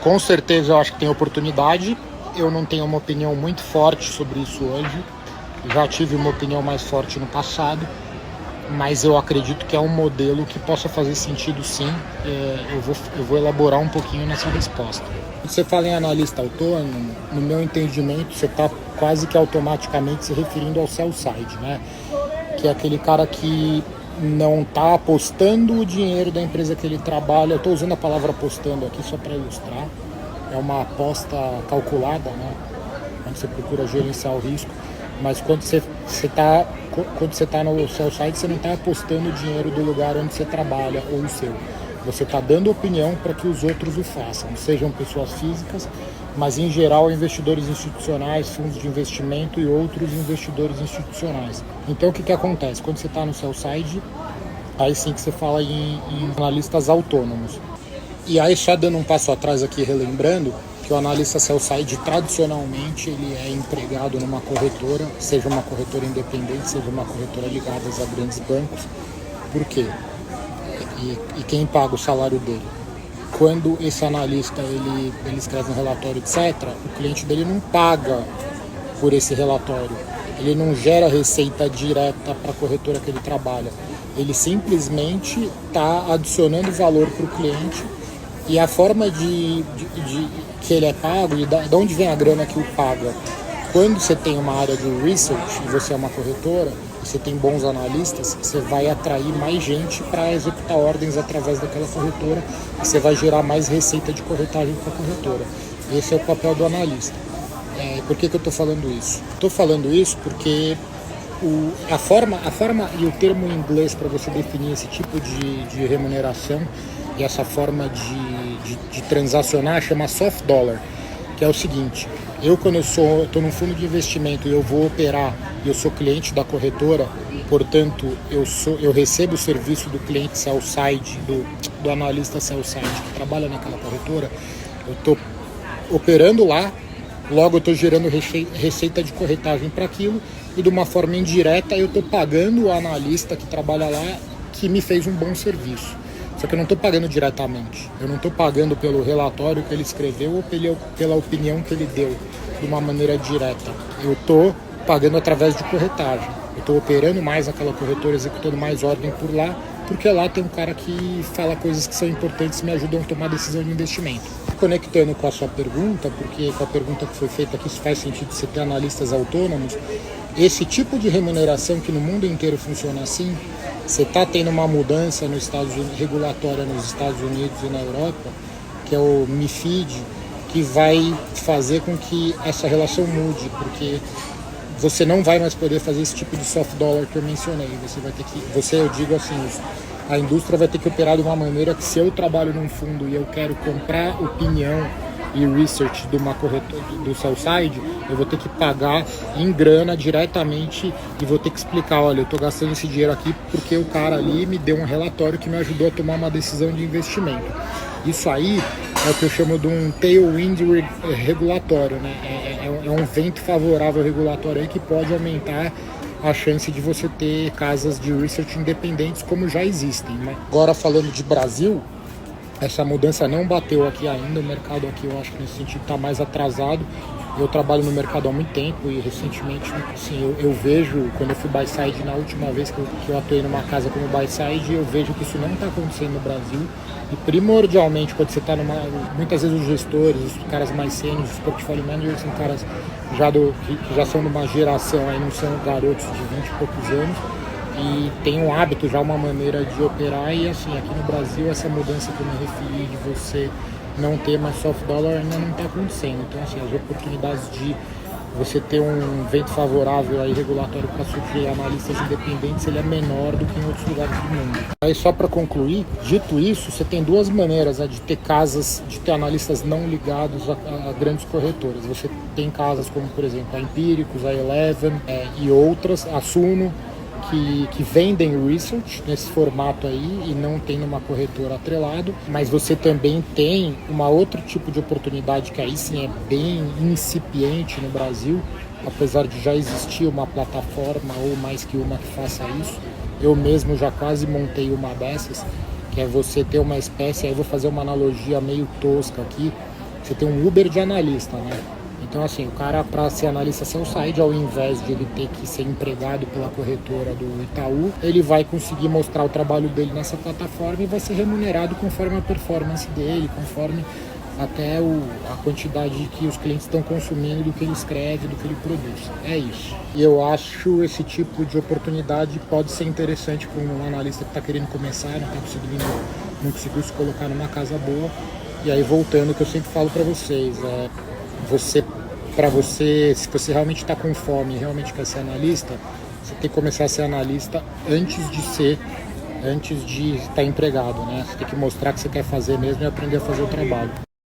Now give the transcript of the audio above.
Com certeza eu acho que tem oportunidade. Eu não tenho uma opinião muito forte sobre isso hoje. Já tive uma opinião mais forte no passado, mas eu acredito que é um modelo que possa fazer sentido sim. Eu vou elaborar um pouquinho nessa resposta. Quando você fala em analista autônomo, no meu entendimento, você está quase que automaticamente se referindo ao sell side, né? Que é aquele cara que não está apostando o dinheiro da empresa que ele trabalha. Eu estou usando a palavra apostando aqui só para ilustrar. É uma aposta calculada, né? Quando você procura gerenciar o risco. Mas quando você está no sell side, você não está apostando o dinheiro do lugar onde você trabalha ou o seu. Você está dando opinião para que os outros o façam, sejam pessoas físicas, mas em geral investidores institucionais, fundos de investimento e outros investidores institucionais. Então o que acontece? Quando você está no sell side, aí sim que você fala em analistas autônomos. E aí só dando um passo atrás aqui, relembrando, que o analista sell-side tradicionalmente ele é empregado numa corretora, seja uma corretora independente, seja uma corretora ligada a grandes bancos. Por quê? E quem paga o salário dele? Quando esse analista ele escreve um relatório, etc., o cliente dele não paga por esse relatório. Ele não gera receita direta para a corretora que ele trabalha. Ele simplesmente está adicionando valor para o cliente. E a forma que ele é pago, e de onde vem a grana que o paga? Quando você tem uma área de research e você é uma corretora, você tem bons analistas, você vai atrair mais gente para executar ordens através daquela corretora e você vai gerar mais receita de corretagem para a corretora. Esse é o papel do analista. Por que eu estou falando isso? Estou falando isso porque a forma e o termo em inglês para você definir esse tipo de remuneração e essa forma de transacionar chama soft dollar, que é o seguinte: quando eu estou num fundo de investimento e eu vou operar e eu sou cliente da corretora, portanto eu recebo o serviço do cliente sell side, do analista sell side que trabalha naquela corretora, eu estou operando lá, logo eu estou gerando receita de corretagem para aquilo, e de uma forma indireta eu estou pagando o analista que trabalha lá, que me fez um bom serviço. Só que eu não estou pagando diretamente. Eu não estou pagando pelo relatório que ele escreveu ou pela opinião que ele deu de uma maneira direta. Eu estou pagando através de corretagem. Eu estou operando mais aquela corretora, executando mais ordem por lá, porque lá tem um cara que fala coisas que são importantes e me ajudam a tomar decisão de investimento. Conectando com a sua pergunta, porque com a pergunta que foi feita aqui, se faz sentido você ter analistas autônomos, esse tipo de remuneração que no mundo inteiro funciona assim, você está tendo uma mudança regulatória nos Estados Unidos e na Europa, que é o MiFID, que vai fazer com que essa relação mude, porque você não vai mais poder fazer esse tipo de soft dollar que eu mencionei. Eu digo assim, a indústria vai ter que operar de uma maneira que, se eu trabalho num fundo e eu quero comprar opinião e research de uma corretora do sell side, eu vou ter que pagar em grana diretamente e vou ter que explicar: olha, eu estou gastando esse dinheiro aqui porque o cara ali me deu um relatório que me ajudou a tomar uma decisão de investimento. Isso aí é o que eu chamo de um tailwind regulatório, né? É um vento favorável regulatório aí que pode aumentar a chance de você ter casas de research independentes, como já existem, né? Agora, falando de Brasil, essa mudança não bateu aqui ainda. O mercado aqui, eu acho que nesse sentido está mais atrasado. Eu trabalho no mercado há muito tempo e recentemente, assim, eu vejo, quando eu fui buy side na última vez que eu atuei numa casa como buy side, eu vejo que isso não está acontecendo no Brasil. E primordialmente, quando você está muitas vezes os gestores, os caras mais sênios, os portfolio managers, são caras que já são de uma geração, aí não são garotos de 20 e poucos anos, e tem um hábito, já uma maneira de operar. E assim, aqui no Brasil, essa mudança que eu me referi de você não ter mais soft dollar ainda não está acontecendo. Então, assim, as oportunidades de você ter um vento favorável aí regulatório para surgir analistas independentes, ele é menor do que em outros lugares do mundo. Aí, só para concluir, dito isso, você tem duas maneiras de ter analistas não ligados a grandes corretoras. Você tem casas como, por exemplo, a Empíricos, a Eleven e outras, a Suno, que vendem research nesse formato aí e não tem uma corretora atrelado, mas você também tem uma outro tipo de oportunidade que aí sim é bem incipiente no Brasil, apesar de já existir uma plataforma ou mais que uma que faça isso. Eu mesmo já quase montei uma dessas, que é você ter uma espécie, aí eu vou fazer uma analogia meio tosca aqui, Você tem um Uber de analista, né? Então, assim, o cara, para ser analista sell-side, ao invés de ele ter que ser empregado pela corretora do Itaú, ele vai conseguir mostrar o trabalho dele nessa plataforma e vai ser remunerado conforme a performance dele, conforme até a quantidade que os clientes estão consumindo do que ele escreve, do que ele produz. É isso. E eu acho esse tipo de oportunidade pode ser interessante para um analista que está querendo começar, não conseguiu se colocar numa casa boa. E aí, voltando, o que eu sempre falo para vocês, se você realmente está com fome e realmente quer ser analista, você tem que começar a ser analista antes de estar empregado, né? Você tem que mostrar que você quer fazer mesmo e aprender a fazer o trabalho.